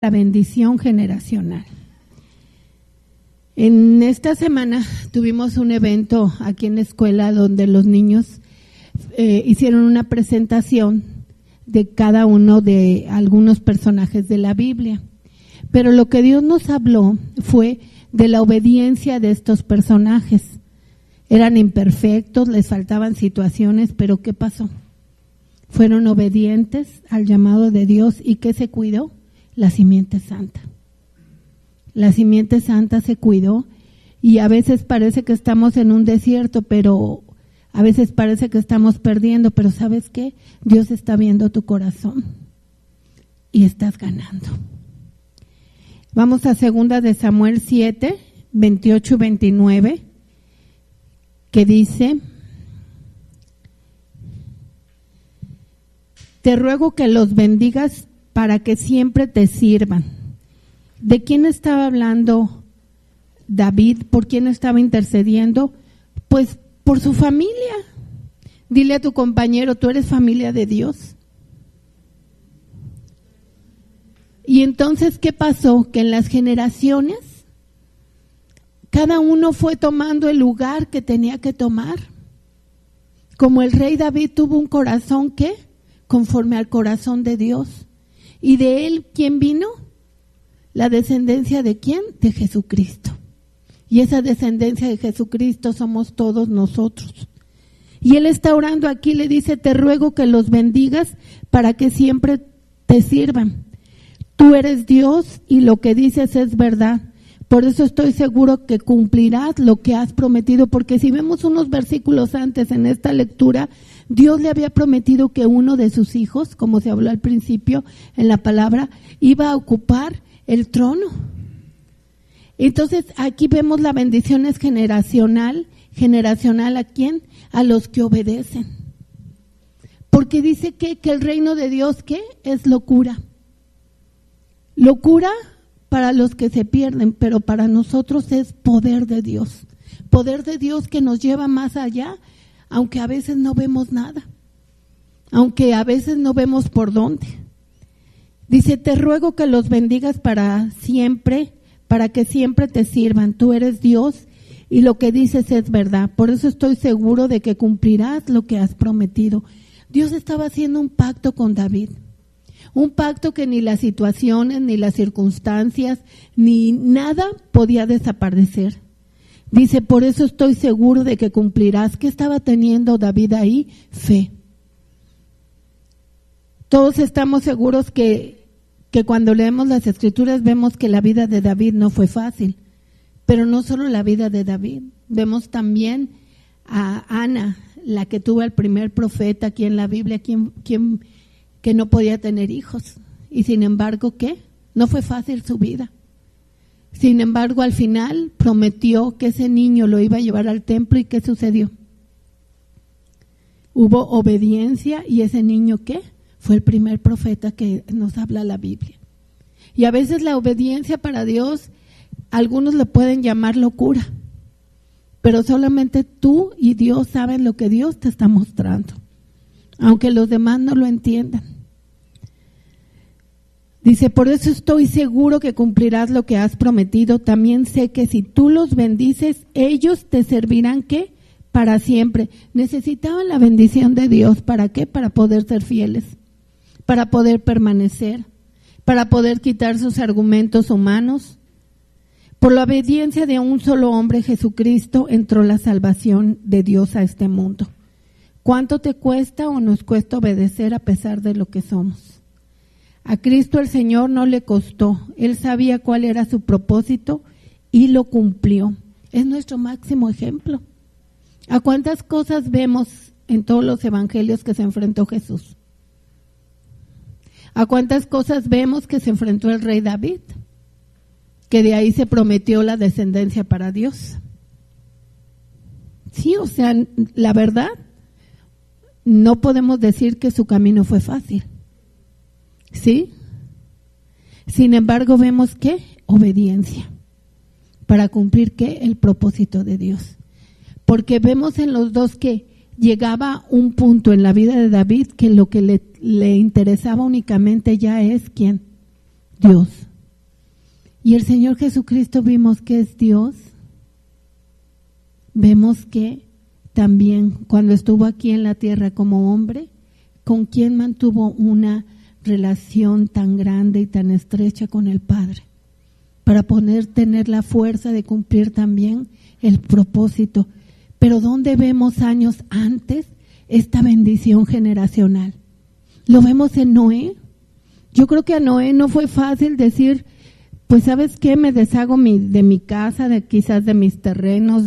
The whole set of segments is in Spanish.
La bendición generacional. En esta semana tuvimos un evento aquí en la escuela donde los niños hicieron una presentación de cada uno de algunos personajes de la Biblia. Pero lo que Dios nos habló fue de la obediencia de estos personajes. Eran imperfectos, les faltaban situaciones, pero ¿qué pasó? Fueron obedientes al llamado de Dios. ¿Y qué se cuidó? La simiente santa. La simiente santa se cuidó, y a veces parece que estamos en un desierto, pero a veces parece que estamos perdiendo, pero ¿sabes qué? Dios está viendo tu corazón y estás ganando. Vamos a 2 de Samuel 7, 28 y 29, que dice: te ruego que los bendigas para que siempre te sirvan. ¿De quién estaba hablando David? ¿Por quién estaba intercediendo? Pues por su familia. Dile a tu compañero, tú eres familia de Dios. Y entonces, ¿qué pasó? Que en las generaciones, cada uno fue tomando el lugar que tenía que tomar. Como el rey David tuvo un corazón, ¿qué? Conforme al corazón de Dios. ¿Y de él quién vino? ¿La descendencia de quién? De Jesucristo. Y esa descendencia de Jesucristo somos todos nosotros. Y él está orando aquí, le dice: te ruego que los bendigas para que siempre te sirvan. Tú eres Dios y lo que dices es verdad. Por eso estoy seguro que cumplirás lo que has prometido, porque si vemos unos versículos antes en esta lectura, Dios le había prometido que uno de sus hijos, como se habló al principio en la palabra, iba a ocupar el trono. Entonces aquí vemos la bendición es generacional. ¿Generacional a quién? A los que obedecen. Porque dice que el reino de Dios, ¿qué? Es locura. Locura para los que se pierden, pero para nosotros es poder de Dios. Poder de Dios que nos lleva más allá, aunque a veces no vemos nada, aunque a veces no vemos por dónde. Dice: te ruego que los bendigas para siempre, para que siempre te sirvan. Tú eres Dios y lo que dices es verdad. Por eso estoy seguro de que cumplirás lo que has prometido. Dios estaba haciendo un pacto con David. Un pacto que ni las situaciones, ni las circunstancias, ni nada podía desaparecer. Dice: por eso estoy seguro de que cumplirás. ¿Qué estaba teniendo David ahí? Fe. Todos estamos seguros que cuando leemos las Escrituras vemos que la vida de David no fue fácil. Pero no solo la vida de David. Vemos también a Ana, la que tuvo el primer profeta aquí en la Biblia, que no podía tener hijos. Y sin embargo, ¿qué? No fue fácil su vida. Sin embargo, al final prometió que ese niño lo iba a llevar al templo. ¿Y qué sucedió? Hubo obediencia y ese niño, ¿qué? Fue el primer profeta que nos habla la Biblia. Y a veces la obediencia para Dios, algunos le pueden llamar locura, pero solamente tú y Dios saben lo que Dios te está mostrando, aunque los demás no lo entiendan. Dice: por eso estoy seguro que cumplirás lo que has prometido. También sé que si tú los bendices, ellos te servirán, ¿qué? Para siempre. Necesitaban la bendición de Dios. ¿Para qué? Para poder ser fieles, para poder permanecer, para poder quitar sus argumentos humanos. Por la obediencia de un solo hombre, Jesucristo, entró la salvación de Dios a este mundo. ¿Cuánto te cuesta o nos cuesta obedecer a pesar de lo que somos? A Cristo el Señor no le costó. Él sabía cuál era su propósito y lo cumplió. Es nuestro máximo ejemplo. ¿A cuántas cosas vemos en todos los evangelios que se enfrentó Jesús? ¿A cuántas cosas vemos que se enfrentó el rey David? Que de ahí se prometió la descendencia para Dios. Sí, o sea, la verdad, no podemos decir que su camino fue fácil. ¿Sí? Sin embargo, vemos que obediencia para cumplir ¿qué? El propósito de Dios. Porque vemos en los dos que llegaba un punto en la vida de David que lo que le interesaba únicamente ya es ¿quién? Dios. Y el Señor Jesucristo vimos que es Dios. Vemos que también cuando estuvo aquí en la tierra como hombre, con quien mantuvo una relación tan grande y tan estrecha con el Padre, para poder tener la fuerza de cumplir también el propósito. Pero ¿dónde vemos años antes esta bendición generacional? Lo vemos en Noé. Yo creo que a Noé no fue fácil decir, pues ¿sabes qué? Me deshago de mi casa, quizás de mis terrenos,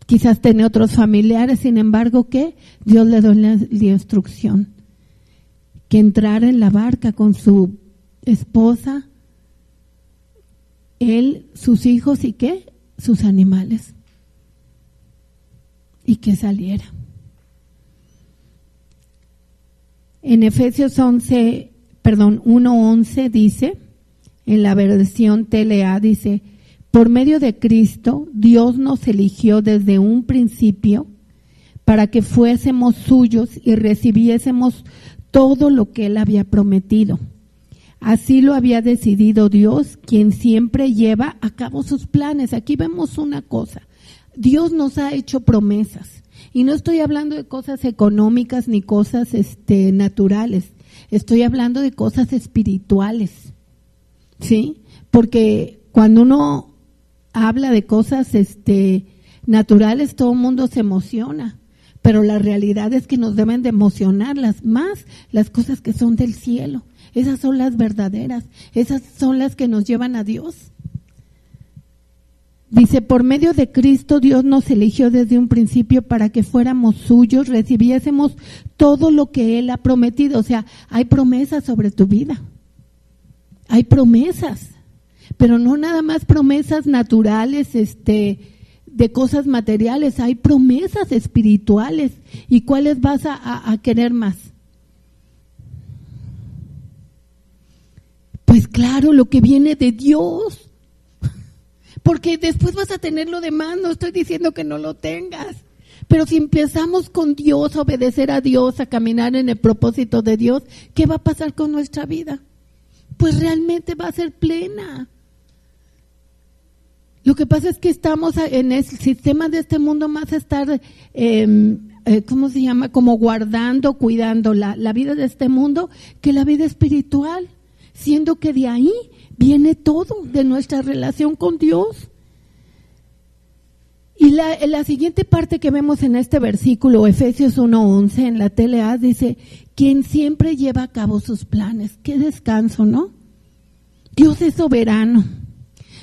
quizás tener otros familiares. Sin embargo, ¿qué? Dios le dio la instrucción que entrara en la barca con su esposa, él, sus hijos y ¿qué? Sus animales. Y que saliera. En Efesios 1:11 dice, en la versión TLA dice, por medio de Cristo, Dios nos eligió desde un principio para que fuésemos suyos y recibiésemos todo lo que Él había prometido. Así lo había decidido Dios, quien siempre lleva a cabo sus planes. Aquí vemos una cosa. Dios nos ha hecho promesas. Y no estoy hablando de cosas económicas ni cosas naturales. Estoy hablando de cosas espirituales. ¿Sí? Porque cuando uno habla de cosas naturales, todo el mundo se emociona. Pero la realidad es que nos deben de emocionar más las cosas que son del cielo. Esas son las verdaderas. Esas son las que nos llevan a Dios. Dice, por medio de Cristo Dios nos eligió desde un principio para que fuéramos suyos, recibiésemos todo lo que Él ha prometido. O sea, hay promesas sobre tu vida. Hay promesas. Pero no nada más promesas naturales, de cosas materiales. Hay promesas espirituales. ¿Y cuáles vas a querer más? Pues claro, lo que viene de Dios. Porque después vas a tener lo demás, no estoy diciendo que no lo tengas. Pero si empezamos con Dios, a obedecer a Dios, a caminar en el propósito de Dios, ¿qué va a pasar con nuestra vida? Pues realmente va a ser plena. Lo que pasa es que estamos en el sistema de este mundo más a estar, ¿cómo se llama? Como guardando, cuidando la vida de este mundo que la vida espiritual. Siendo que de ahí viene todo, de nuestra relación con Dios. Y la siguiente parte que vemos en este versículo, Efesios 1:11, en la TLA, dice, quien siempre lleva a cabo sus planes. Qué descanso, ¿no? Dios es soberano.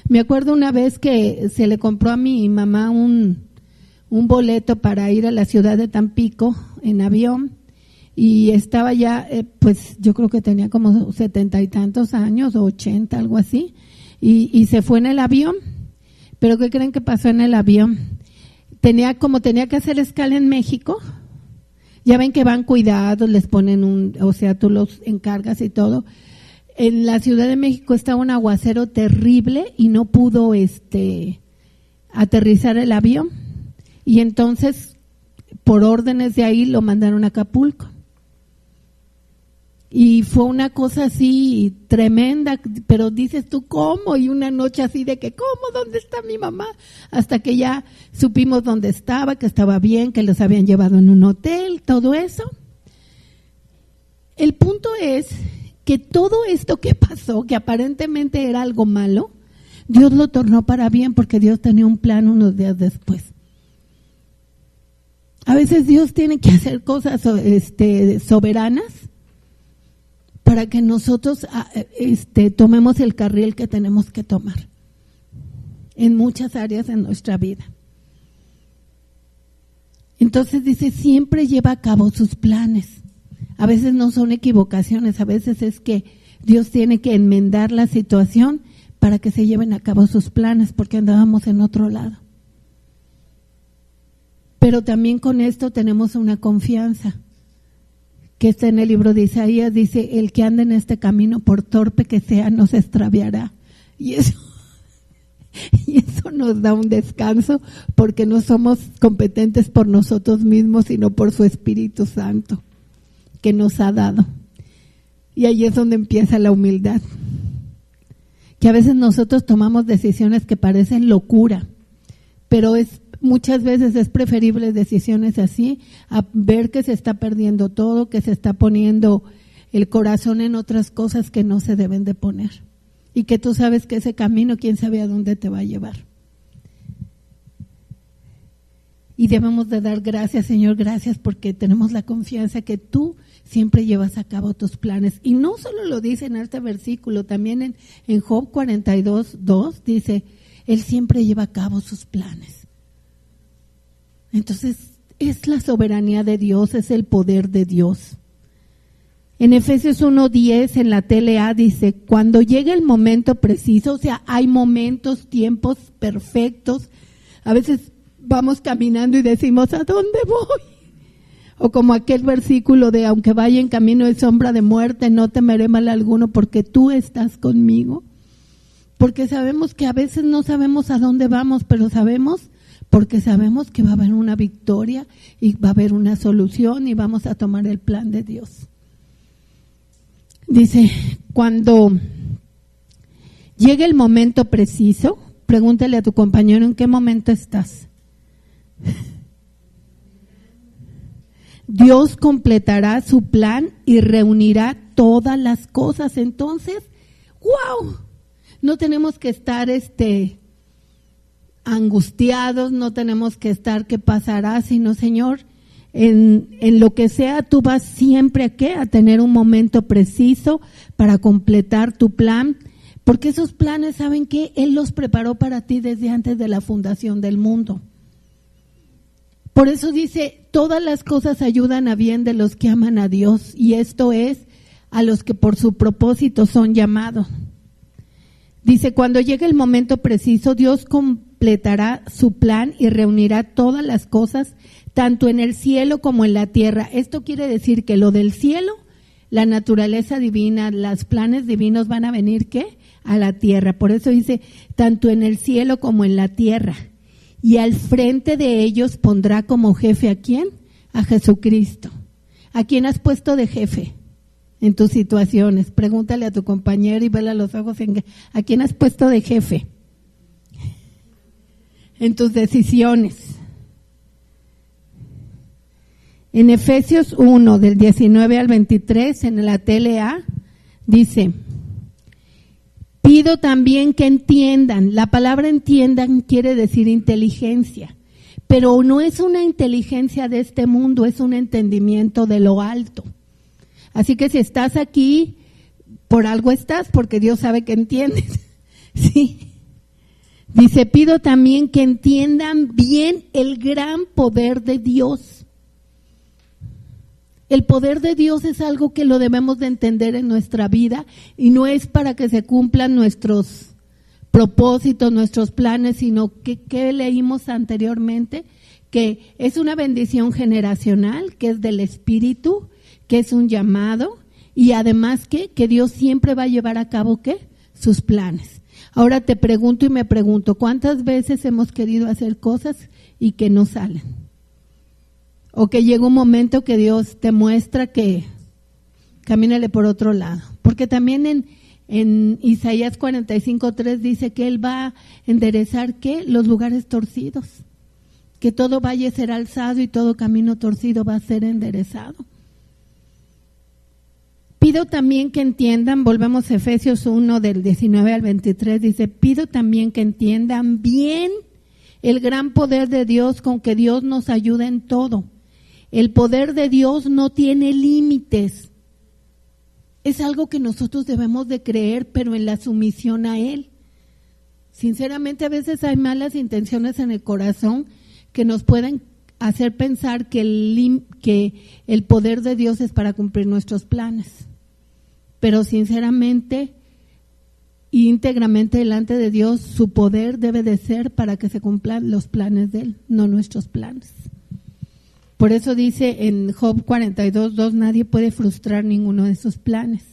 Me acuerdo una vez que se le compró a mi mamá un boleto para ir a la ciudad de Tampico en avión. Y estaba ya, pues yo creo que tenía como 70 y tantos años, o 80, algo así, y se fue en el avión. ¿Pero qué creen que pasó en el avión? Tenía que hacer escala en México. Ya ven que van cuidados, les ponen tú los encargas y todo. En la Ciudad de México estaba un aguacero terrible y no pudo aterrizar el avión. Y entonces, por órdenes de ahí, lo mandaron a Acapulco. Y fue una cosa así tremenda, pero dices tú, ¿cómo? Y una noche así de que, ¿cómo? ¿Dónde está mi mamá? Hasta que ya supimos dónde estaba, que estaba bien, que los habían llevado en un hotel, todo eso. El punto es que todo esto que pasó, que aparentemente era algo malo, Dios lo tornó para bien porque Dios tenía un plan unos días después. A veces Dios tiene que hacer cosas soberanas para que nosotros tomemos el carril que tenemos que tomar en muchas áreas de nuestra vida. Entonces dice, siempre lleva a cabo sus planes. A veces no son equivocaciones, a veces es que Dios tiene que enmendar la situación para que se lleven a cabo sus planes, porque andábamos en otro lado. Pero también con esto tenemos una confianza, que está en el libro de Isaías, dice, el que anda en este camino, por torpe que sea, no se extraviará. Y eso nos da un descanso, porque no somos competentes por nosotros mismos, sino por su Espíritu Santo, que nos ha dado. Y ahí es donde empieza la humildad. que a veces nosotros tomamos decisiones que parecen locura, pero muchas veces es preferible decisiones así a ver que se está perdiendo todo, que se está poniendo el corazón en otras cosas que no se deben de poner, y que tú sabes que ese camino quién sabe a dónde te va a llevar. Y debemos de dar gracias, Señor, gracias porque tenemos la confianza que tú siempre llevas a cabo tus planes. Y no solo lo dice en este versículo, también en Job 42:2 dice, Él siempre lleva a cabo sus planes. Entonces, es la soberanía de Dios, es el poder de Dios. En Efesios 1:10, en la TLA, dice, cuando llegue el momento preciso, o sea, hay momentos, tiempos perfectos. A veces vamos caminando y decimos, ¿a dónde voy? O como aquel versículo de, aunque vaya en camino de sombra de muerte, no temeré mal alguno porque tú estás conmigo. Porque sabemos que a veces no sabemos a dónde vamos, pero sabemos porque sabemos que va a haber una victoria y va a haber una solución y vamos a tomar el plan de Dios. Dice, cuando llegue el momento preciso, pregúntale a tu compañero en qué momento estás. Dios completará su plan y reunirá todas las cosas. Entonces, ¡wow! No tenemos que estar angustiados, no tenemos que estar ¿qué pasará? Sino, Señor, en lo que sea, tú vas siempre a tener un momento preciso para completar tu plan, porque esos planes, ¿saben qué? Él los preparó para ti desde antes de la fundación del mundo. Por eso dice, todas las cosas ayudan a bien de los que aman a Dios, y esto es a los que por su propósito son llamados. Dice, cuando llegue el momento preciso, Dios completará su plan y reunirá todas las cosas, tanto en el cielo como en la tierra. Esto quiere decir que lo del cielo, la naturaleza divina, los planes divinos van a venir, ¿qué? A la tierra. Por eso dice, tanto en el cielo como en la tierra. Y al frente de ellos pondrá como jefe ¿a quién? A Jesucristo. ¿A quién has puesto de jefe en tus situaciones? Pregúntale a tu compañero y vele a los ojos. ¿A quién has puesto de jefe en tus decisiones? En Efesios 1, del 19 al 23, en la TLA, dice, pido también que entiendan, la palabra entiendan quiere decir inteligencia, pero no es una inteligencia de este mundo, es un entendimiento de lo alto. Así que si estás aquí, por algo estás, porque Dios sabe que entiendes. Sí. Dice, pido también que entiendan bien el gran poder de Dios. El poder de Dios es algo que lo debemos de entender en nuestra vida y no es para que se cumplan nuestros propósitos, nuestros planes, sino que leímos anteriormente, que es una bendición generacional, que es del Espíritu, que es un llamado y además que Dios siempre va a llevar a cabo ¿qué? Sus planes. Ahora te pregunto y me pregunto, ¿cuántas veces hemos querido hacer cosas y que no salen? O que llega un momento que Dios te muestra que camínale por otro lado. Porque también en Isaías 45:3 dice que Él va a enderezar ¿qué? Los lugares torcidos. Que todo valle será alzado y todo camino torcido va a ser enderezado. Pido también que entiendan, volvemos a Efesios 1 del 19 al 23, dice, pido también que entiendan bien el gran poder de Dios con que Dios nos ayuda en todo. El poder de Dios no tiene límites. Es algo que nosotros debemos de creer, pero en la sumisión a Él. Sinceramente, a veces hay malas intenciones en el corazón que nos pueden hacer pensar que el poder de Dios es para cumplir nuestros planes. Pero sinceramente, íntegramente delante de Dios, su poder debe de ser para que se cumplan los planes de Él, no nuestros planes. Por eso dice en Job 42:2, nadie puede frustrar ninguno de sus planes.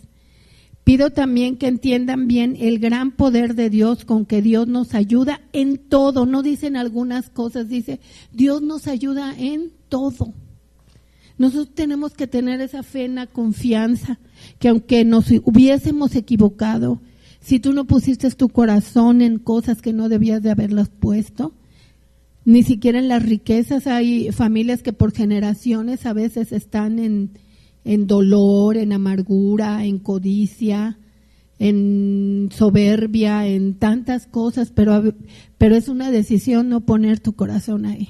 Pido también que entiendan bien el gran poder de Dios con que Dios nos ayuda en todo. No dicen algunas cosas, dice Dios nos ayuda en todo. Nosotros tenemos que tener esa fe en la confianza, que aunque nos hubiésemos equivocado, si tú no pusiste tu corazón en cosas que no debías de haberlas puesto, ni siquiera en las riquezas. Hay familias que por generaciones a veces están en dolor, en amargura, en codicia, en soberbia, en tantas cosas, pero es una decisión no poner tu corazón ahí.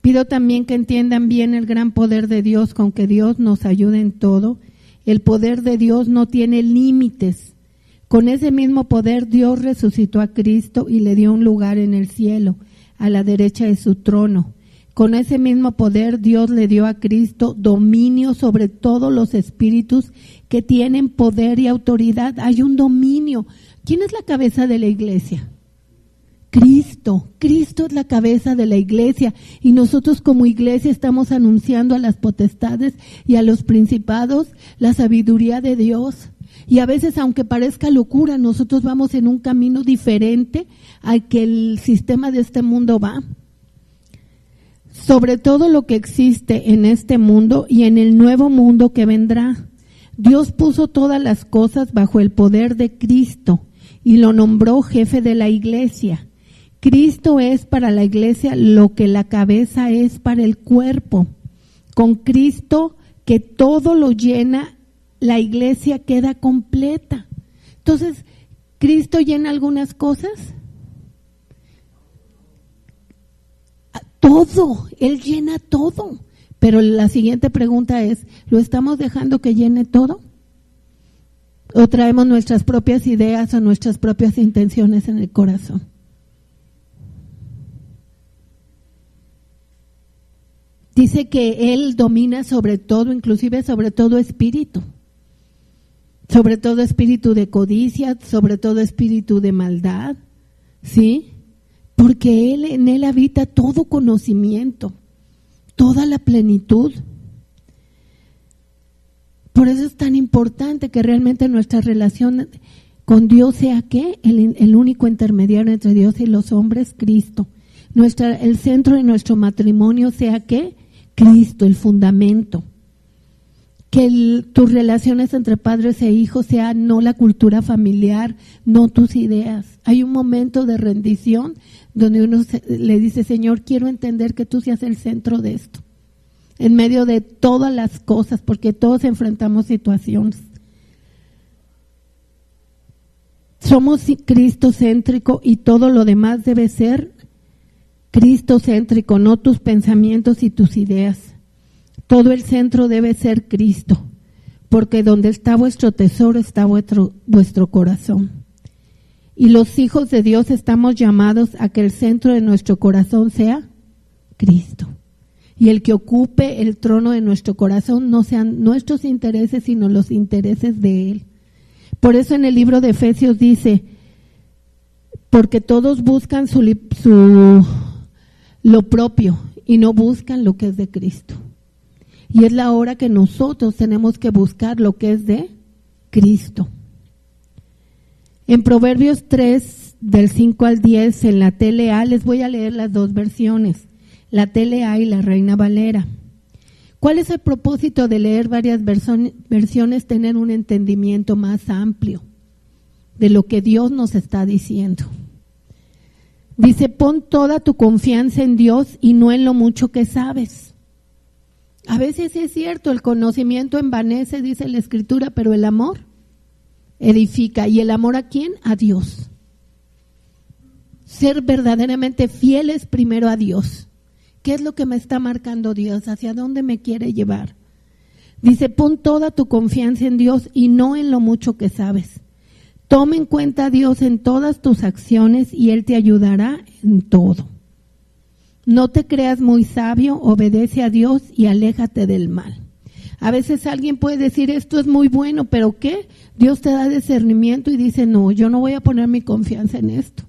Pido también que entiendan bien el gran poder de Dios, con que Dios nos ayude en todo. El poder de Dios no tiene límites. Con ese mismo poder Dios resucitó a Cristo y le dio un lugar en el cielo, a la derecha de su trono. Con ese mismo poder Dios le dio a Cristo dominio sobre todos los espíritus que tienen poder y autoridad. Hay un dominio. ¿Quién es la cabeza de la iglesia? Cristo. Cristo es la cabeza de la iglesia, y nosotros como iglesia estamos anunciando a las potestades y a los principados la sabiduría de Dios. Y a veces, aunque parezca locura, nosotros vamos en un camino diferente al que el sistema de este mundo va. Sobre todo lo que existe en este mundo y en el nuevo mundo que vendrá, Dios puso todas las cosas bajo el poder de Cristo y lo nombró jefe de la iglesia. Cristo es para la iglesia lo que la cabeza es para el cuerpo. Con Cristo, que todo lo llena, la iglesia queda completa. Entonces, ¿Cristo llena algunas cosas? Todo, Él llena todo. Pero la siguiente pregunta es, ¿lo estamos dejando que llene todo? ¿O traemos nuestras propias ideas o nuestras propias intenciones en el corazón? Dice que Él domina sobre todo, inclusive sobre todo espíritu de codicia, sobre todo espíritu de maldad, ¿sí? Porque en Él habita todo conocimiento, toda la plenitud. Por eso es tan importante que realmente nuestra relación con Dios sea ¿qué? El único intermediario entre Dios y los hombres, Cristo. El centro de nuestro matrimonio sea ¿qué? Cristo, el fundamento. Que tus relaciones entre padres e hijos sean no la cultura familiar, no tus ideas. Hay un momento de rendición donde uno le dice, Señor, quiero entender que tú seas el centro de esto, en medio de todas las cosas, porque todos enfrentamos situaciones. Somos cristocéntrico y todo lo demás debe ser cristocéntrico, no tus pensamientos y tus ideas. Todo el centro debe ser Cristo, porque donde está vuestro tesoro está vuestro corazón. Y los hijos de Dios estamos llamados a que el centro de nuestro corazón sea Cristo. Y el que ocupe el trono de nuestro corazón no sean nuestros intereses, sino los intereses de Él. Por eso en el libro de Efesios dice, porque todos buscan lo propio y no buscan lo que es de Cristo. Y es la hora que nosotros tenemos que buscar lo que es de Cristo. En Proverbios 3, del 5 al 10, en la TLA, les voy a leer las dos versiones, la TLA y la Reina Valera. ¿Cuál es el propósito de leer varias versiones? Tener un entendimiento más amplio de lo que Dios nos está diciendo. Dice, pon toda tu confianza en Dios y no en lo mucho que sabes. A veces es cierto, el conocimiento envanece, dice la Escritura, pero el amor edifica. ¿Y el amor a quién? A Dios. Ser verdaderamente fieles primero a Dios. ¿Qué es lo que me está marcando Dios? ¿Hacia dónde me quiere llevar? Dice, pon toda tu confianza en Dios y no en lo mucho que sabes. Toma en cuenta a Dios en todas tus acciones y Él te ayudará en todo. No te creas muy sabio, obedece a Dios y aléjate del mal. A veces alguien puede decir, esto es muy bueno, pero ¿qué? Dios te da discernimiento y dice, no, yo no voy a poner mi confianza en esto.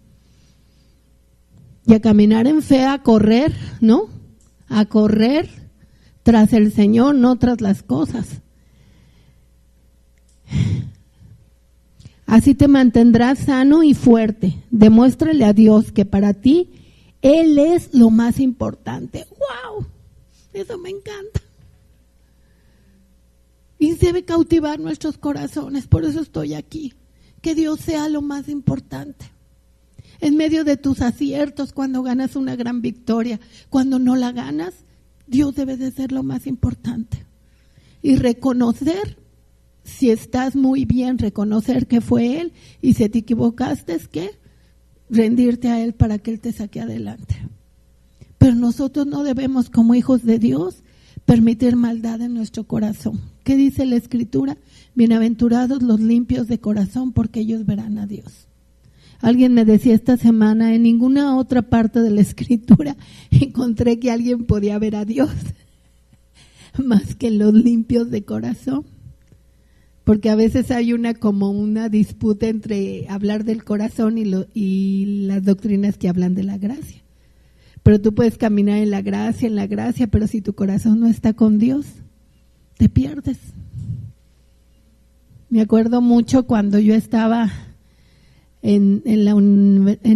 Y a caminar en fe, a correr, ¿no? A correr tras el Señor, no tras las cosas. Así te mantendrás sano y fuerte. Demuéstrale a Dios que para ti Él es lo más importante. ¡Wow! Eso me encanta. Y debe cautivar nuestros corazones. Por eso estoy aquí. Que Dios sea lo más importante. En medio de tus aciertos, cuando ganas una gran victoria, cuando no la ganas, Dios debe de ser lo más importante. Y reconocer, si estás muy bien, reconocer que fue Él, y si te equivocaste, es que rendirte a Él para que Él te saque adelante. Pero nosotros no debemos, como hijos de Dios, permitir maldad en nuestro corazón. ¿Qué dice la Escritura? Bienaventurados los limpios de corazón, porque ellos verán a Dios. Alguien me decía esta semana, en ninguna otra parte de la Escritura encontré que alguien podía ver a Dios, más que los limpios de corazón. Porque a veces hay como una disputa entre hablar del corazón y las doctrinas que hablan de la gracia. Pero tú puedes caminar en la gracia, pero si tu corazón no está con Dios, te pierdes. Me acuerdo mucho cuando yo estaba en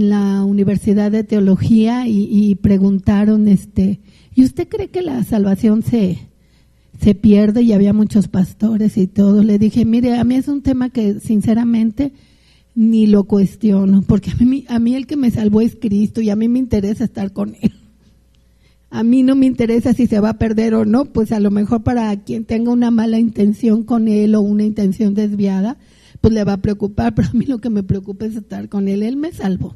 la Universidad de Teología y preguntaron, ¿y usted cree que la salvación se pierde? Y había muchos pastores y todo. Le dije, mire, a mí es un tema que sinceramente ni lo cuestiono, porque a mí el que me salvó es Cristo y a mí me interesa estar con Él. A mí no me interesa si se va a perder o no, pues a lo mejor para quien tenga una mala intención con Él o una intención desviada, pues le va a preocupar, pero a mí lo que me preocupa es estar con Él. Él me salvó.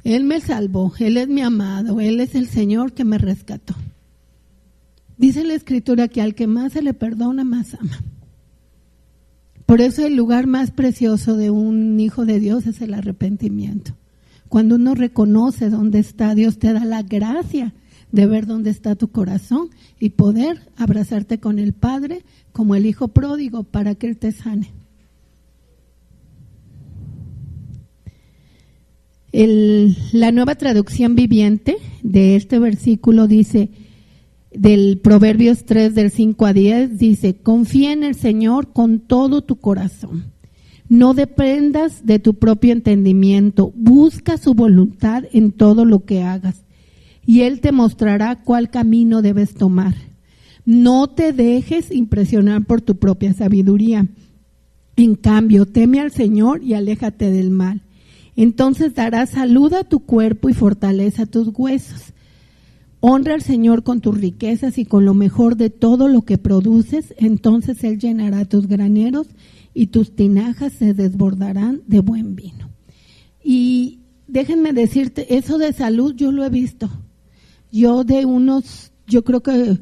Él me salvó, Él es mi amado, Él es el Señor que me rescató. Dice la Escritura que al que más se le perdona, más ama. Por eso el lugar más precioso de un hijo de Dios es el arrepentimiento. Cuando uno reconoce dónde está, Dios te da la gracia de ver dónde está tu corazón y poder abrazarte con el Padre como el hijo pródigo para que Él te sane. La Nueva Traducción Viviente de este versículo dice, del Proverbios 3, del 5 a 10, dice, confía en el Señor con todo tu corazón. No dependas de tu propio entendimiento. Busca su voluntad en todo lo que hagas. Y Él te mostrará cuál camino debes tomar. No te dejes impresionar por tu propia sabiduría. En cambio, teme al Señor y aléjate del mal. Entonces darás salud a tu cuerpo y fortaleza a tus huesos. Honra al Señor con tus riquezas y con lo mejor de todo lo que produces, entonces Él llenará tus graneros y tus tinajas se desbordarán de buen vino. Y déjenme decirte, eso de salud yo lo he visto. Yo creo que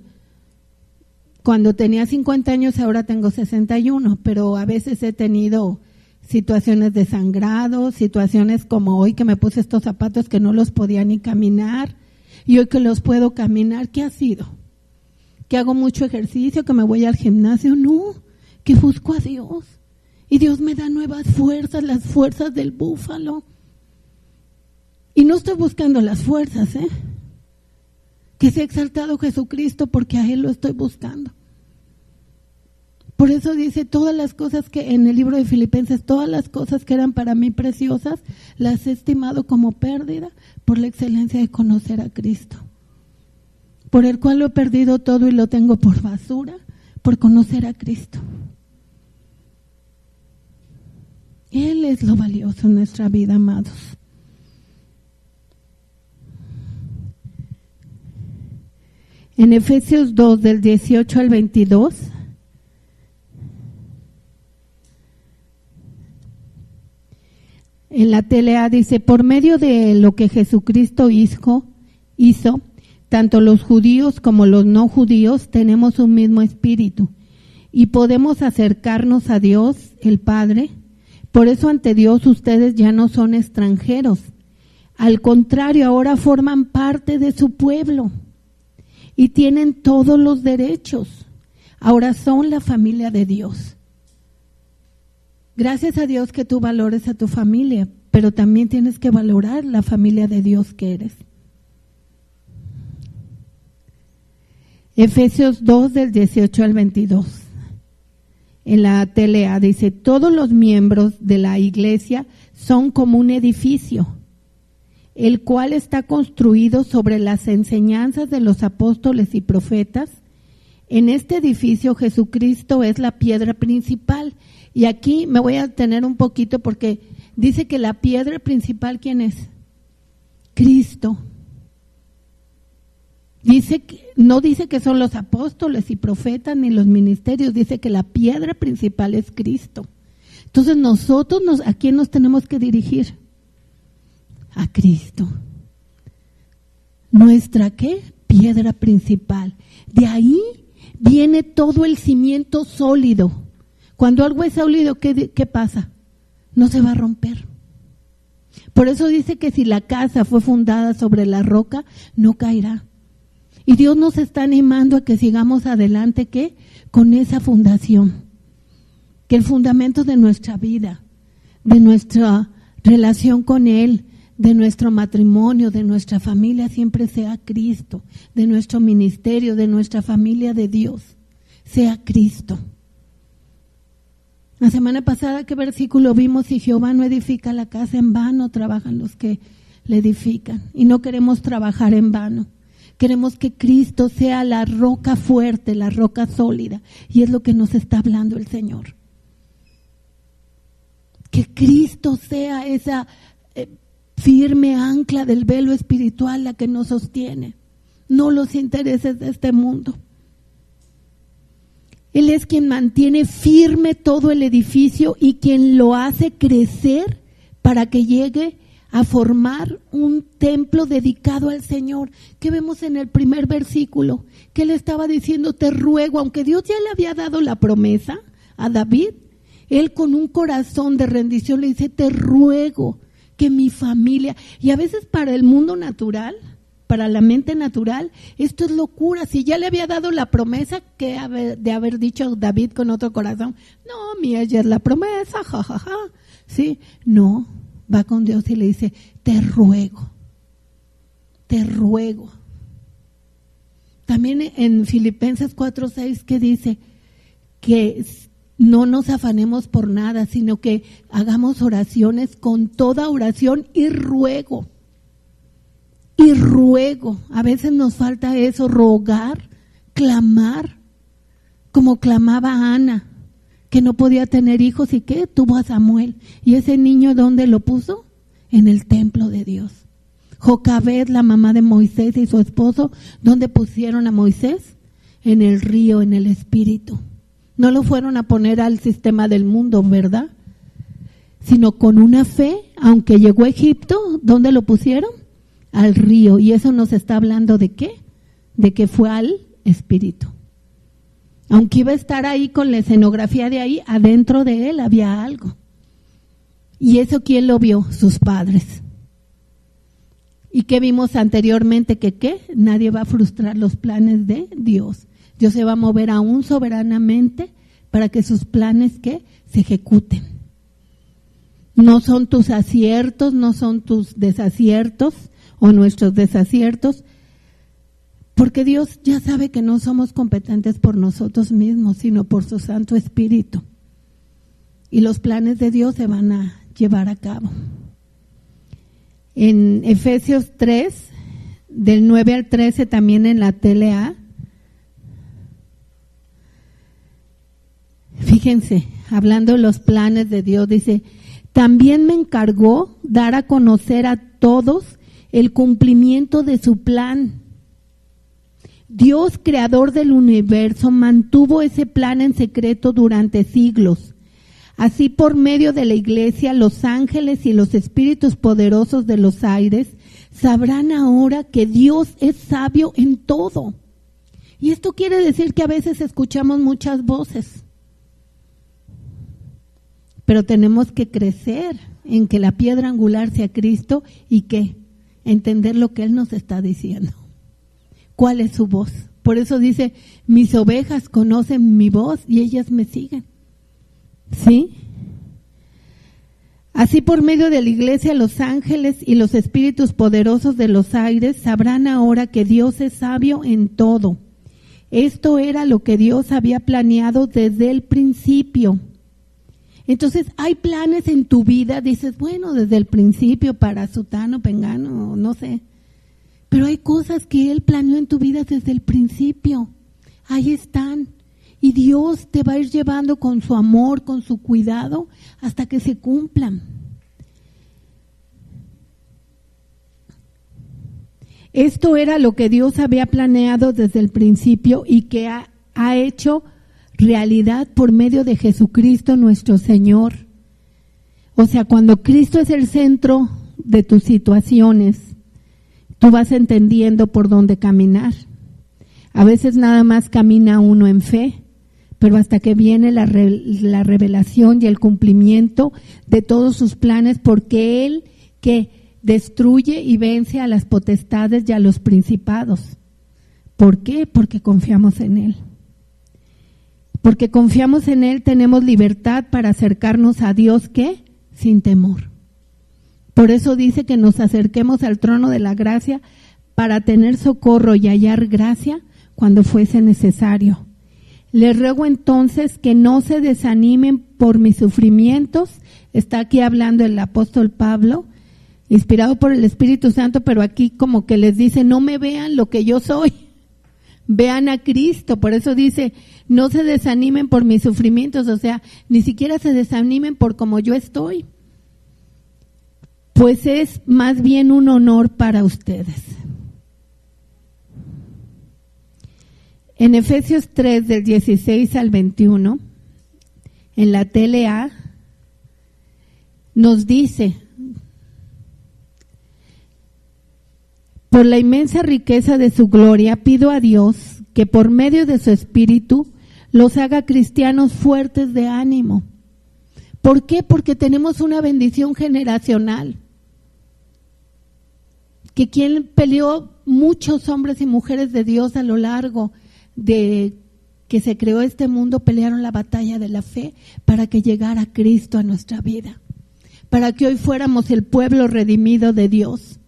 cuando tenía 50 años, ahora tengo 61, pero a veces he tenido situaciones de sangrado, situaciones como hoy que me puse estos zapatos que no los podía ni caminar. Y hoy que los puedo caminar, ¿qué ha sido? ¿Que hago mucho ejercicio? ¿Que me voy al gimnasio? No, que busco a Dios. Y Dios me da nuevas fuerzas, las fuerzas del búfalo. Y no estoy buscando las fuerzas, que sea exaltado Jesucristo, porque a Él lo estoy buscando. Por eso dice, todas las cosas que en el libro de Filipenses, todas las cosas que eran para mí preciosas, las he estimado como pérdida por la excelencia de conocer a Cristo, por el cual lo he perdido todo y lo tengo por basura, por conocer a Cristo. Él es lo valioso en nuestra vida, amados. En Efesios 2, del 18 al 22, en la TLA dice, por medio de lo que Jesucristo hizo, tanto los judíos como los no judíos tenemos un mismo espíritu y podemos acercarnos a Dios, el Padre. Por eso ante Dios ustedes ya no son extranjeros. Al contrario, ahora forman parte de su pueblo y tienen todos los derechos. Ahora son la familia de Dios. Gracias a Dios que tú valores a tu familia, pero también tienes que valorar la familia de Dios que eres. Efesios 2, del 18 al 22. En la TLA dice, todos los miembros de la iglesia son como un edificio, el cual está construido sobre las enseñanzas de los apóstoles y profetas. en este edificio Jesucristo es la piedra principal. Y aquí me voy a detener un poquito porque dice que la piedra principal, ¿quién es? Cristo. No dice que son los apóstoles y profetas ni los ministerios, dice que la piedra principal es Cristo. Entonces nosotros, ¿a quién nos tenemos que dirigir? A Cristo. ¿Nuestra qué? Piedra principal. De ahí viene todo el cimiento sólido. Cuando algo es sólido, ¿qué pasa? No se va a romper. Por eso dice que si la casa fue fundada sobre la roca, no caerá. Y Dios nos está animando a que sigamos adelante, ¿qué? Con esa fundación. Que el fundamento de nuestra vida, de nuestra relación con Él, de nuestro matrimonio, de nuestra familia, siempre sea Cristo. De nuestro ministerio, de nuestra familia de Dios, sea Cristo. La semana pasada, ¿qué versículo vimos? Si Jehová no edifica la casa, en vano trabajan los que le edifican. Y no queremos trabajar en vano. Queremos que Cristo sea la roca fuerte, la roca sólida. Y es lo que nos está hablando el Señor. Que Cristo sea esa firme ancla del velo espiritual, la que nos sostiene. No los intereses de este mundo. Él es quien mantiene firme todo el edificio y quien lo hace crecer para que llegue a formar un templo dedicado al Señor. ¿Qué vemos en el primer versículo? Que él estaba diciendo, te ruego, aunque Dios ya le había dado la promesa a David, él con un corazón de rendición le dice, te ruego que mi familia, y a veces para el mundo natural, para la mente natural, esto es locura. Si ya le había dado la promesa, que de haber dicho David con otro corazón, no, mía ya es la promesa, jajaja, sí, no, va con Dios y le dice, te ruego. También en Filipenses 4:6 que dice que no nos afanemos por nada, sino que hagamos oraciones con toda oración y ruego. Y ruego, a veces nos falta eso, rogar, clamar, como clamaba Ana, que no podía tener hijos y que tuvo a Samuel. ¿Y ese niño dónde lo puso? En el templo de Dios. Jocabed, la mamá de Moisés y su esposo, ¿dónde pusieron a Moisés? En el río, en el Espíritu. No lo fueron a poner al sistema del mundo, ¿verdad? Sino con una fe, aunque llegó a Egipto, ¿dónde lo pusieron? Al río. Y eso nos está hablando de ¿qué? De que fue al Espíritu. Aunque iba a estar ahí con la escenografía de ahí, adentro de él había algo. ¿Y eso quién lo vio? Sus padres. ¿Y qué vimos anteriormente? Que ¿qué? Nadie va a frustrar los planes de Dios. Dios se va a mover aún soberanamente para que sus planes ¿qué? Se ejecuten. No son tus aciertos, no son tus desaciertos o nuestros desaciertos, porque Dios ya sabe que no somos competentes por nosotros mismos, sino por su Santo Espíritu. Y los planes de Dios se van a llevar a cabo. En Efesios 3, del 9 al 13, también en la TLA, fíjense, hablando de los planes de Dios, dice, también me encargó dar a conocer a todos el cumplimiento de su plan. Dios, creador del universo, mantuvo ese plan en secreto durante siglos. Así, por medio de la iglesia, los ángeles y los espíritus poderosos de los aires sabrán ahora que Dios es sabio en todo. Y esto quiere decir que a veces escuchamos muchas voces, pero tenemos que crecer en que la piedra angular sea Cristo y que entender lo que Él nos está diciendo. ¿Cuál es su voz? Por eso dice, mis ovejas conocen mi voz y ellas me siguen. ¿Sí? Así por medio de la iglesia, los ángeles y los espíritus poderosos de los aires sabrán ahora que Dios es sabio en todo. Esto era lo que Dios había planeado desde el principio. Entonces, hay planes en tu vida, dices, bueno, desde el principio para sutano, pengano, no sé. Pero hay cosas que Él planeó en tu vida desde el principio. ahí están. Y Dios te va a ir llevando con su amor, con su cuidado, hasta que se cumplan. Esto era lo que Dios había planeado desde el principio y que ha hecho realidad por medio de Jesucristo nuestro Señor. O sea, cuando Cristo es el centro de tus situaciones, tú vas entendiendo por dónde caminar. A veces nada más camina uno en fe, pero hasta que viene la revelación y el cumplimiento de todos sus planes, porque Él que destruye y vence a las potestades y a los principados. ¿Por qué? Porque confiamos en Él. Porque confiamos en Él, tenemos libertad para acercarnos a Dios, ¿qué? Sin temor. Por eso dice que nos acerquemos al trono de la gracia para tener socorro y hallar gracia cuando fuese necesario. Les ruego entonces que no se desanimen por mis sufrimientos. Está aquí hablando el apóstol Pablo, inspirado por el Espíritu Santo, pero aquí como que les dice, no me vean lo que yo soy, vean a Cristo. Por eso dice, no se desanimen por mis sufrimientos, o sea, ni siquiera se desanimen por como yo estoy, pues es más bien un honor para ustedes. En Efesios 3, del 16 al 21, en la TLA, nos dice, por la inmensa riqueza de su gloria, pido a Dios que por medio de su Espíritu los haga cristianos fuertes de ánimo. ¿Por qué? Porque tenemos una bendición generacional. Que quien peleó, muchos hombres y mujeres de Dios a lo largo de que se creó este mundo, pelearon la batalla de la fe para que llegara Cristo a nuestra vida, para que hoy fuéramos el pueblo redimido de Dios.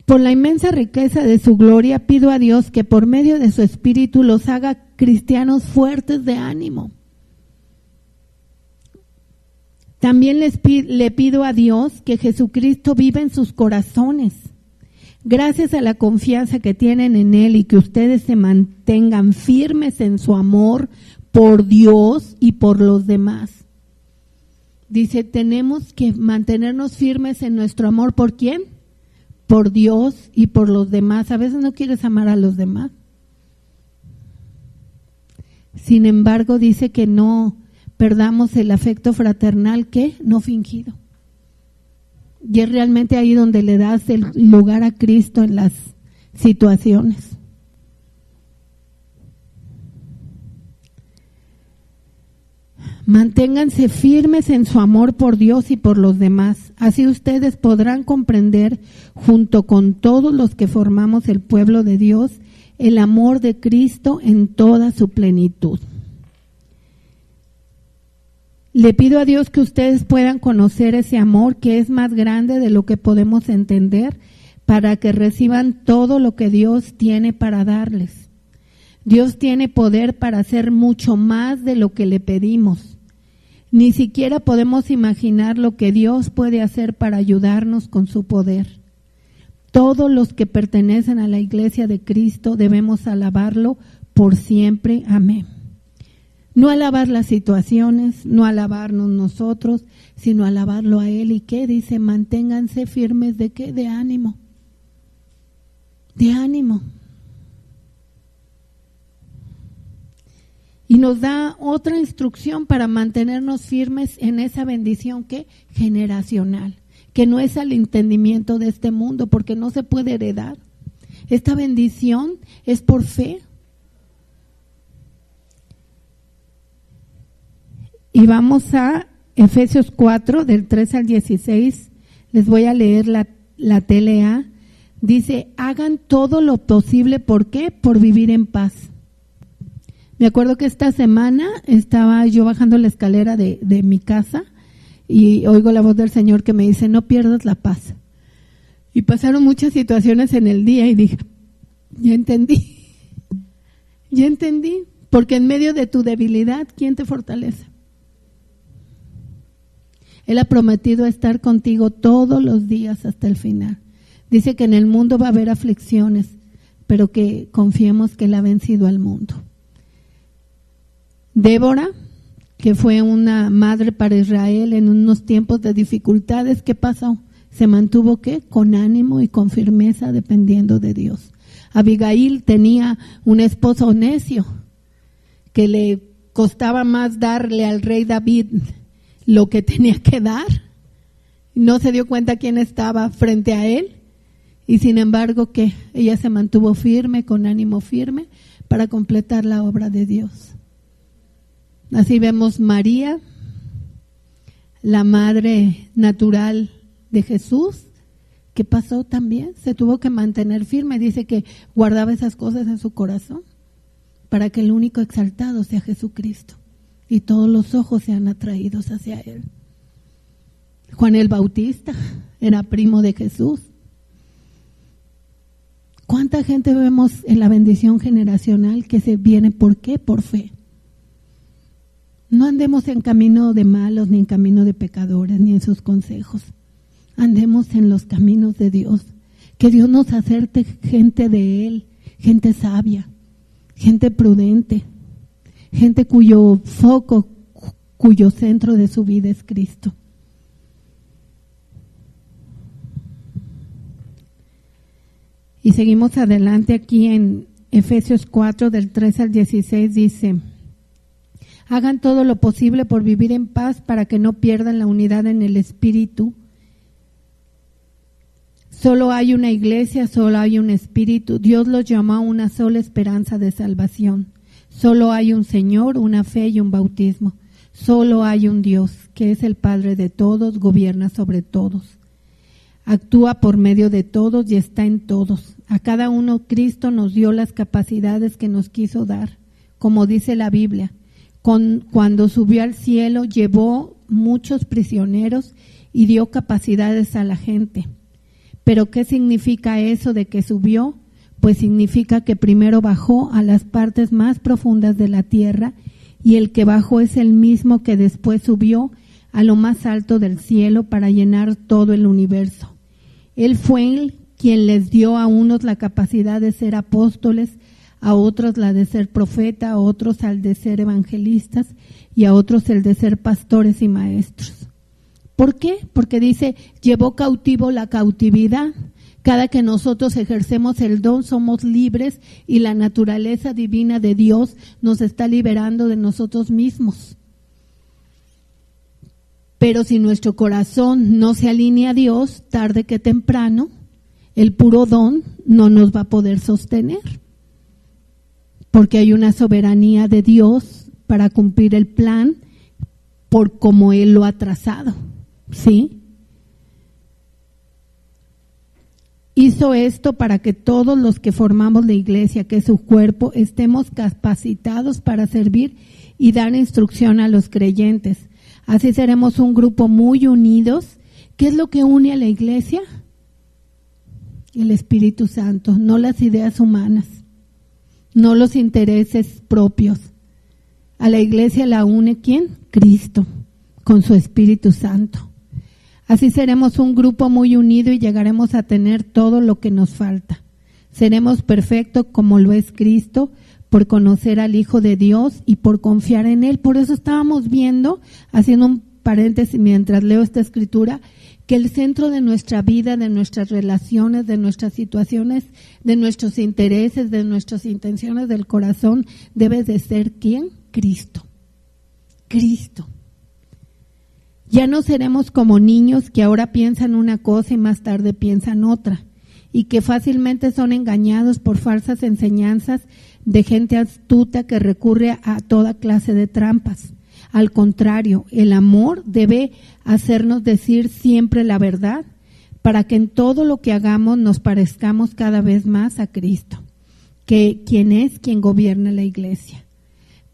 Por la inmensa riqueza de su gloria, pido a Dios que por medio de su Espíritu los haga cristianos fuertes de ánimo. También le pido a Dios que Jesucristo viva en sus corazones, gracias a la confianza que tienen en Él, y que ustedes se mantengan firmes en su amor por Dios y por los demás. Dice, tenemos que mantenernos firmes en nuestro amor. ¿Por quién? Por Dios y por los demás. A veces no quieres amar a los demás. Sin embargo, dice que no perdamos el afecto fraternal, que no fingido. Y es realmente ahí donde le das el lugar a Cristo en las situaciones. Manténganse firmes en su amor por Dios y por los demás. Así ustedes podrán comprender, junto con todos los que formamos el pueblo de Dios, el amor de Cristo en toda su plenitud. Le pido a Dios que ustedes puedan conocer ese amor que es más grande de lo que podemos entender, para que reciban todo lo que Dios tiene para darles. Dios tiene poder para hacer mucho más de lo que le pedimos. Ni siquiera podemos imaginar lo que Dios puede hacer para ayudarnos con su poder. Todos los que pertenecen a la Iglesia de Cristo debemos alabarlo por siempre. Amén. No alabar las situaciones, no alabarnos nosotros, sino alabarlo a Él. ¿Y qué dice? Manténganse firmes. ¿De qué? De ánimo. De ánimo. Y nos da otra instrucción para mantenernos firmes en esa bendición que generacional, que no es al entendimiento de este mundo, porque no se puede heredar. Esta bendición es por fe. Y vamos a Efesios 4, del 3 al 16. Les voy a leer la TLA. Dice, hagan todo lo posible. ¿Por qué? Por vivir en paz. Me acuerdo que esta semana estaba yo bajando la escalera de mi casa y oigo la voz del Señor que me dice, no pierdas la paz. Y pasaron muchas situaciones en el día y dije, ya entendí, porque en medio de tu debilidad, ¿quién te fortalece? Él ha prometido estar contigo todos los días hasta el final. Dice que en el mundo va a haber aflicciones, pero que confiemos que Él ha vencido al mundo. Débora, que fue una madre para Israel en unos tiempos de dificultades, ¿qué pasó? Se mantuvo ¿qué? Con ánimo y con firmeza, dependiendo de Dios. Abigail tenía un esposo necio que le costaba más darle al rey David lo que tenía que dar. No se dio cuenta quién estaba frente a él, y sin embargo que ella se mantuvo firme, con ánimo firme, para completar la obra de Dios. Así vemos María, la madre natural de Jesús. ¿Qué pasó también? Se tuvo que mantener firme. Dice que guardaba esas cosas en su corazón para que el único exaltado sea Jesucristo y todos los ojos sean atraídos hacia Él. Juan el Bautista era primo de Jesús. ¿Cuánta gente vemos en la bendición generacional que se viene? ¿Por qué? Por fe. No andemos en camino de malos, ni en camino de pecadores, ni en sus consejos. Andemos en los caminos de Dios. Que Dios nos acerte gente de Él, gente sabia, gente prudente, gente cuyo foco, cuyo centro de su vida es Cristo. Y seguimos adelante aquí en Efesios 4, del 13 al 16, dice: hagan todo lo posible por vivir en paz para que no pierdan la unidad en el espíritu. Solo hay una iglesia, solo hay un espíritu. Dios los llamó a una sola esperanza de salvación. Solo hay un Señor, una fe y un bautismo. Solo hay un Dios, que es el Padre de todos, gobierna sobre todos. Actúa por medio de todos y está en todos. A cada uno Cristo nos dio las capacidades que nos quiso dar. Como dice la Biblia, cuando subió al cielo llevó muchos prisioneros y dio capacidades a la gente. ¿Pero qué significa eso de que subió? Pues significa que primero bajó a las partes más profundas de la tierra, y el que bajó es el mismo que después subió a lo más alto del cielo para llenar todo el universo. Él fue quien les dio a unos la capacidad de ser apóstoles, a otros la de ser profeta, a otros al de ser evangelistas y a otros el de ser pastores y maestros. ¿Por qué? Porque dice, llevó cautivo la cautividad. Cada que nosotros ejercemos el don somos libres y la naturaleza divina de Dios nos está liberando de nosotros mismos. Pero si nuestro corazón no se alinea a Dios, tarde que temprano, el puro don no nos va a poder sostener. Porque hay una soberanía de Dios para cumplir el plan por como Él lo ha trazado. ¿Sí? Hizo esto para que todos los que formamos la iglesia, que es su cuerpo, estemos capacitados para servir y dar instrucción a los creyentes. Así seremos un grupo muy unidos. ¿Qué es lo que une a la iglesia? El Espíritu Santo, no las ideas humanas, no los intereses propios. A la iglesia la une ¿quién? Cristo, con su Espíritu Santo. Así seremos un grupo muy unido y llegaremos a tener todo lo que nos falta. Seremos perfectos como lo es Cristo, por conocer al Hijo de Dios y por confiar en Él. Por eso estábamos viendo, haciendo un paréntesis mientras leo esta escritura, que el centro de nuestra vida, de nuestras relaciones, de nuestras situaciones, de nuestros intereses, de nuestras intenciones del corazón, debe de ser ¿quién? Cristo. Cristo. Ya no seremos como niños que ahora piensan una cosa y más tarde piensan otra, y que fácilmente son engañados por falsas enseñanzas de gente astuta que recurre a toda clase de trampas. Al contrario, el amor debe hacernos decir siempre la verdad, para que en todo lo que hagamos nos parezcamos cada vez más a Cristo, que quien es quien gobierna la iglesia.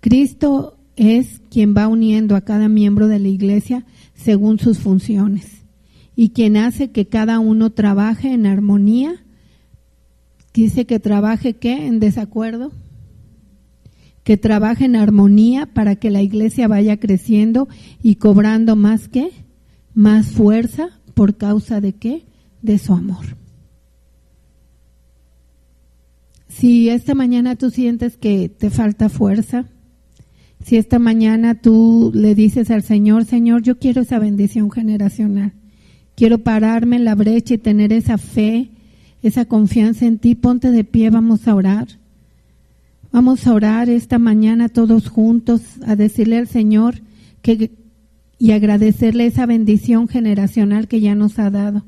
Cristo es quien va uniendo a cada miembro de la iglesia según sus funciones, y quien hace que cada uno trabaje en armonía. Dice que trabaje ¿qué? En desacuerdo. Que trabaje en armonía para que la iglesia vaya creciendo y cobrando más ¿qué? Más fuerza por causa de ¿qué? De su amor. Si esta mañana tú sientes que te falta fuerza, si esta mañana tú le dices al Señor, Señor, yo quiero esa bendición generacional, quiero pararme en la brecha y tener esa fe, esa confianza en ti, ponte de pie, vamos a orar. Vamos a orar esta mañana todos juntos, a decirle al Señor y agradecerle esa bendición generacional que ya nos ha dado,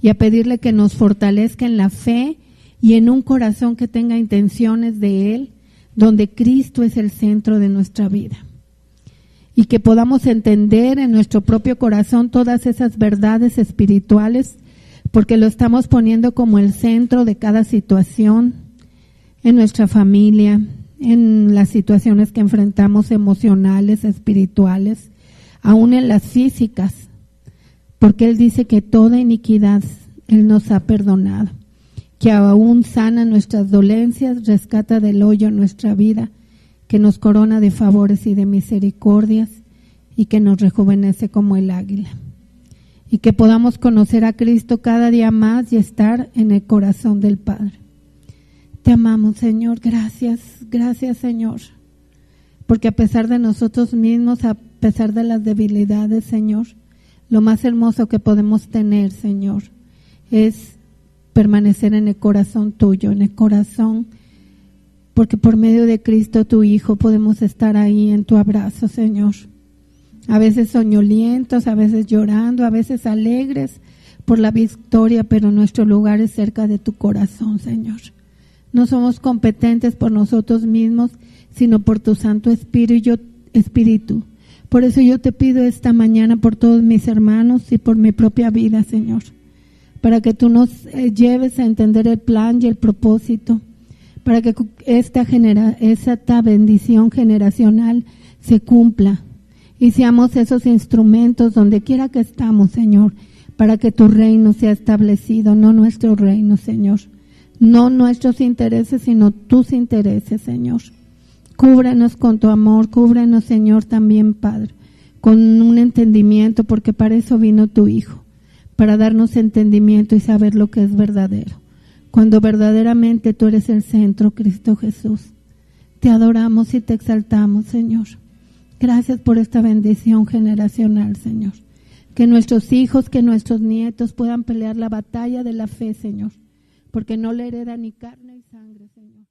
y a pedirle que nos fortalezca en la fe y en un corazón que tenga intenciones de Él, donde Cristo es el centro de nuestra vida. Y que podamos entender en nuestro propio corazón todas esas verdades espirituales, porque lo estamos poniendo como el centro de cada situación, en nuestra familia, en las situaciones que enfrentamos emocionales, espirituales, aún en las físicas, porque Él dice que toda iniquidad Él nos ha perdonado, que aún sana nuestras dolencias, rescata del hoyo nuestra vida, que nos corona de favores y de misericordias y que nos rejuvenece como el águila. Y que podamos conocer a Cristo cada día más y estar en el corazón del Padre. Te amamos, Señor, gracias Señor, porque a pesar de nosotros mismos, a pesar de las debilidades, Señor, lo más hermoso que podemos tener, Señor, es permanecer en el corazón tuyo, en el corazón, porque por medio de Cristo tu Hijo podemos estar ahí en tu abrazo, Señor. A veces soñolientos, a veces llorando, a veces alegres por la victoria, pero nuestro lugar es cerca de tu corazón, Señor. No somos competentes por nosotros mismos, sino por tu Santo Espíritu. Por eso yo te pido esta mañana por todos mis hermanos y por mi propia vida, Señor, para que tú nos lleves a entender el plan y el propósito, para que esta bendición generacional se cumpla y seamos esos instrumentos donde quiera que estamos, Señor, para que tu reino sea establecido, no nuestro reino, Señor. No nuestros intereses, sino tus intereses, Señor. Cúbranos con tu amor, cúbranos, Señor, también, Padre, con un entendimiento, porque para eso vino tu Hijo, para darnos entendimiento y saber lo que es verdadero. Cuando verdaderamente tú eres el centro, Cristo Jesús. Te adoramos y te exaltamos, Señor. Gracias por esta bendición generacional, Señor. Que nuestros hijos, que nuestros nietos puedan pelear la batalla de la fe, Señor, porque no le hereda ni carne ni sangre, Señor.